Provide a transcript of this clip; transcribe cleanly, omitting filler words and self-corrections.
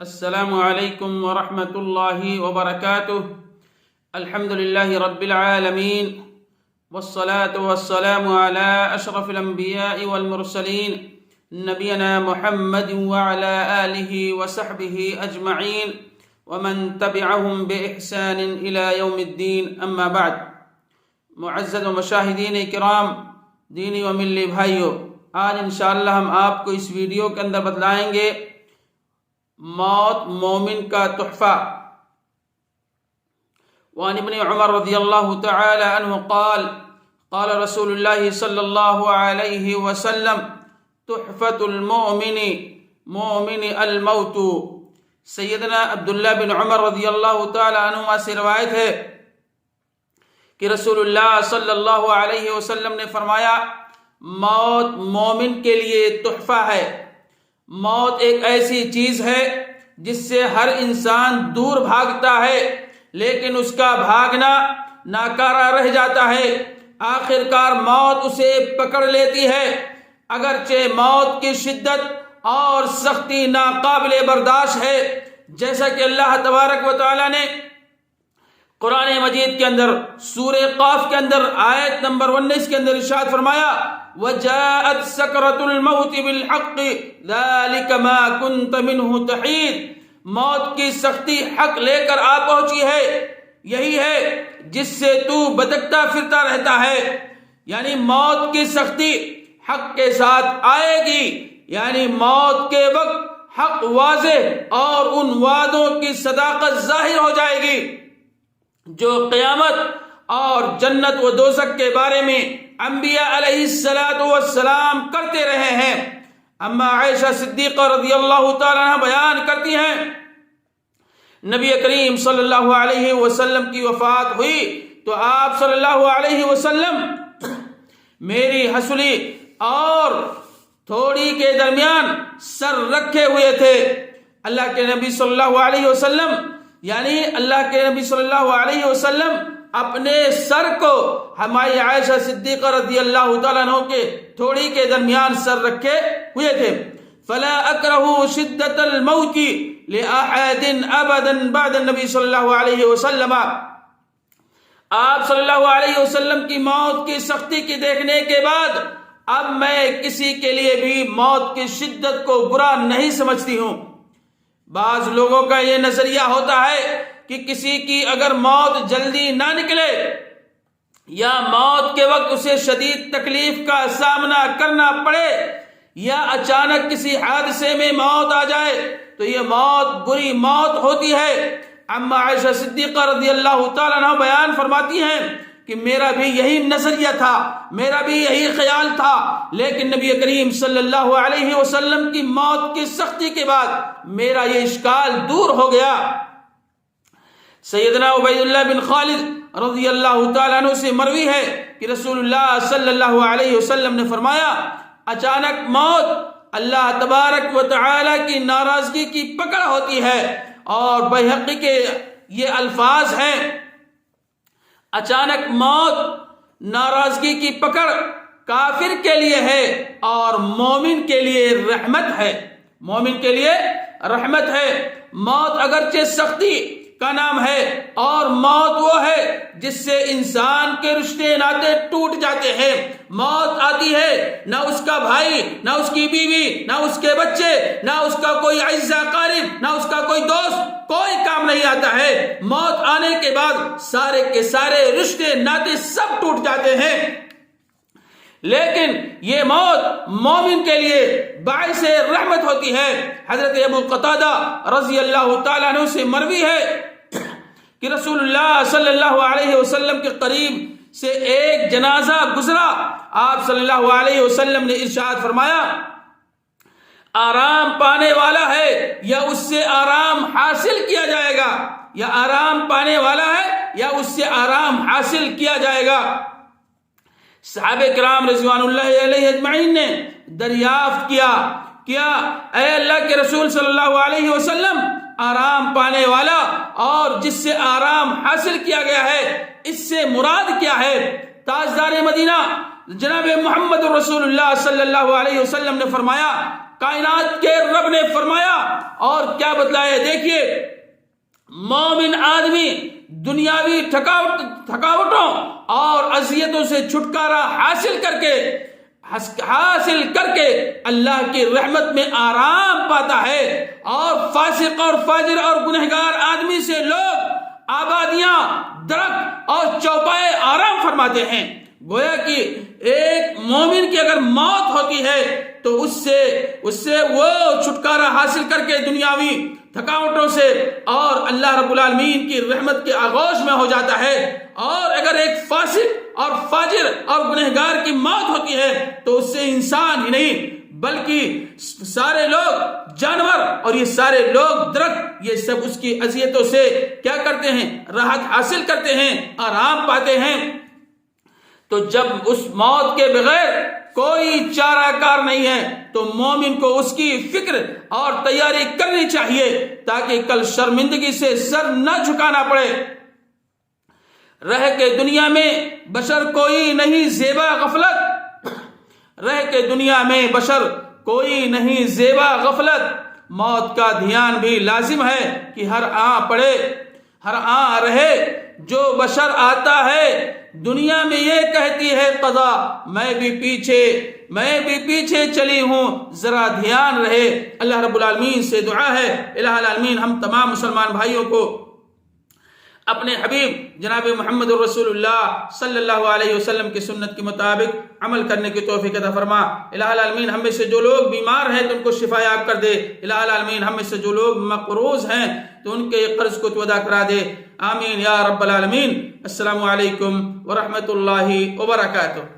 السلام علیکم ورحمۃ اللہ وبرکاتہ۔ الحمد للہ رب العالمین والصلاة والسلام علی اشرف الانبیاء والمرسلین نبینا محمد وعلی آلہ وصحبہ اجمعین ومن تبعهم بإحسان الى یوم الدین، اما بعد۔ معزز و مشاہدین کرام، دینی و ملی بھائیو، آج انشاءاللہ ہم آپ کو اس ویڈیو کے اندر بتلائیں گے موت مومن کا تحفہ۔ وعن ابن عمر رضی اللہ تعالی عنہ قال قال رسول اللہ صلی اللہ علیہ وسلم تحفۃ المؤمن مؤمن الموت۔ سیدنا عبداللہ بن عمر رضی اللہ تعالی عنہما سے روایت ہے کہ رسول اللہ صلی اللہ علیہ وسلم نے فرمایا، موت مومن کے لیے تحفہ ہے۔ موت ایک ایسی چیز ہے جس سے ہر انسان دور بھاگتا ہے، لیکن اس کا بھاگنا ناکارہ رہ جاتا ہے۔ آخر کار موت اسے پکڑ لیتی ہے، اگرچہ موت کی شدت اور سختی ناقابل برداشت ہے، جیسا کہ اللہ تبارک و تعالی نے قرآن مجید کے اندر سورہ قاف کے اندر آیت نمبر 19 کے اندر ارشاد فرمایا، وَجَاءَتْ سَكْرَةُ الْمَوْتِ بِالْحَقِّ ذَلِكَ مَا كُنْتَ مِنْهُ تَحِيدُ۔ موت کی سختی حق لے کر آ پہنچی ہے، یہی ہے جس سے تو بھٹکتا پھرتا رہتا ہے۔ یعنی موت کی سختی حق کے ساتھ آئے گی، یعنی موت کے وقت حق واضح اور ان وعدوں کی صداقت ظاہر ہو جائے گی جو قیامت اور جنت و دوزخ کے بارے میں انبیاء علیہ السلام کرتے رہے ہیں۔ اما عائشہ صدیقہ رضی اللہ تعالیٰ عنہ بیان کرتی ہیں، نبی کریم صلی اللہ علیہ وسلم کی وفات ہوئی تو آپ صلی اللہ علیہ وسلم میری ہسلی اور تھوڑی کے درمیان سر رکھے ہوئے تھے۔ اللہ کے نبی صلی اللہ علیہ وسلم یعنی اللہ کے نبی صلی اللہ علیہ وسلم اپنے سر کو ہماری عائشہ صدیقہ رضی اللہ تعالیٰ عنہ کے تھوڑی کے درمیان سر رکھے ہوئے تھے۔ فلا اکرہ شدت الموت لأحد ابدا بعد النبی صلی اللہ علیہ وسلم۔ آپ صلی اللہ علیہ وسلم کی موت کی سختی کی دیکھنے کے بعد اب میں کسی کے لیے بھی موت کی شدت کو برا نہیں سمجھتی ہوں۔ بعض لوگوں کا یہ نظریہ ہوتا ہے کہ کسی کی اگر موت جلدی نہ نکلے یا موت کے وقت اسے شدید تکلیف کا سامنا کرنا پڑے یا اچانک کسی حادثے میں موت آ جائے تو یہ موت بری موت ہوتی ہے۔ اما عائشہ صدیقہ رضی اللہ تعالیٰ عنہ بیان فرماتی ہیں کہ میرا بھی یہی نظریہ تھا، میرا بھی یہی خیال تھا، لیکن نبی کریم صلی اللہ علیہ وسلم کی موت کی سختی کے بعد میرا یہ اشکال دور ہو گیا۔ سیدنا عبید اللہ بن خالد رضی اللہ تعالیٰ عنہ سے مروی ہے کہ رسول اللہ صلی اللہ علیہ وسلم نے فرمایا، اچانک موت اللہ تبارک و تعالی کی ناراضگی کی پکڑ ہوتی ہے۔ اور بحقی کے یہ الفاظ ہیں، اچانک موت ناراضگی کی پکڑ کافر کے لیے ہے اور مومن کے لیے رحمت ہے، مومن کے لیے رحمت ہے۔ موت اگرچہ سختی کا نام ہے اور موت وہ ہے جس سے انسان کے رشتے ناطے ٹوٹ جاتے ہیں۔ موت آتی ہے، نہ اس کا بھائی، نہ اس کی بیوی، نہ اس کے بچے، نہ اس کا کوئی اعزا قارب، نہ اس کا کوئی دوست، کوئی کام نہیں آتا ہے۔ موت آنے کے بعد سارے کے سارے رشتے ناطے سب ٹوٹ جاتے ہیں، لیکن یہ موت مومن کے لیے باعث رحمت ہوتی ہے۔ حضرت ابو قتادہ رضی اللہ تعالیٰ عنہ سے مروی ہے کہ رسول اللہ صلی اللہ علیہ وسلم کے قریب سے ایک جنازہ گزرا، آپ صلی اللہ علیہ وسلم نے ارشاد فرمایا، آرام پانے والا ہے یا اس سے آرام حاصل کیا جائے گا، یا آرام پانے والا ہے یا اس سے آرام حاصل کیا جائے گا۔ صحابہ کرام رضوان اللہ علیہ اجمعین نے دریافت کیا اے اللہ کے رسول صلی اللہ علیہ وسلم، آرام پانے والا اور جس سے آرام حاصل کیا گیا ہے، اس سے مراد کیا ہے؟ تاجدار مدینہ جناب محمد رسول اللہ صلی اللہ علیہ وسلم نے فرمایا، کائنات کے رب نے فرمایا اور کیا بتلایا؟ دیکھیے، مومن آدمی دنیاوی تھکاوٹوں اور اذیتوں سے چھٹکارا حاصل کر کے اللہ کی رحمت میں آرام پاتا ہے، اور فاسق اور فاجر اور گنہگار آدمی سے لوگ آبادیاں، درخت اور چوپائے آرام فرماتے ہیں۔ گویا کہ ایک مومن کی اگر موت ہوتی ہے تو اس سے وہ چھٹکارا حاصل کر کے دنیاوی تھکاوٹوں سے اور اللہ رب العالمین کی رحمت کے آغوش میں ہو جاتا ہے۔ اور اگر ایک فاسق اور فاجر اور گنہگار کی موت ہوتی ہے تو اس سے انسان ہی نہیں بلکہ سارے لوگ، جانور اور یہ سارے لوگ، درخت، یہ سب اس کی اذیتوں سے کیا کرتے ہیں؟ راحت حاصل کرتے ہیں، آرام پاتے ہیں۔ تو جب اس موت کے بغیر کوئی چارہ کار نہیں ہے تو مومن کو اس کی فکر اور تیاری کرنی چاہیے تاکہ کل شرمندگی سے سر نہ جھکانا پڑے۔ رہ کے دنیا میں بشر کوئی نہیں زیبا غفلت، موت کا دھیان بھی لازم ہے کہ ہر آن رہے۔ جو بشر آتا ہے دنیا میں یہ کہتی ہے قضا، میں بھی پیچھے چلی ہوں، ذرا دھیان رہے۔ اللہ رب العالمین سے دعا ہے، الہ العالمین ہم تمام مسلمان بھائیوں کو اپنے حبیب جناب محمد رسول اللہ صلی اللہ علیہ وسلم کی سنت کے مطابق عمل کرنے کی توفیق عطا فرما۔ الہ العالمین ہم میں سے جو لوگ بیمار ہیں تو ان کو شفا یاب کر دے۔ الہ العالمین ہم میں سے جو لوگ مقروض ہیں تو ان کے قرض کو تو ادا کرا دے۔ آمین یا رب العالمین۔ السلام علیکم ورحمۃ اللہ وبرکاتہ۔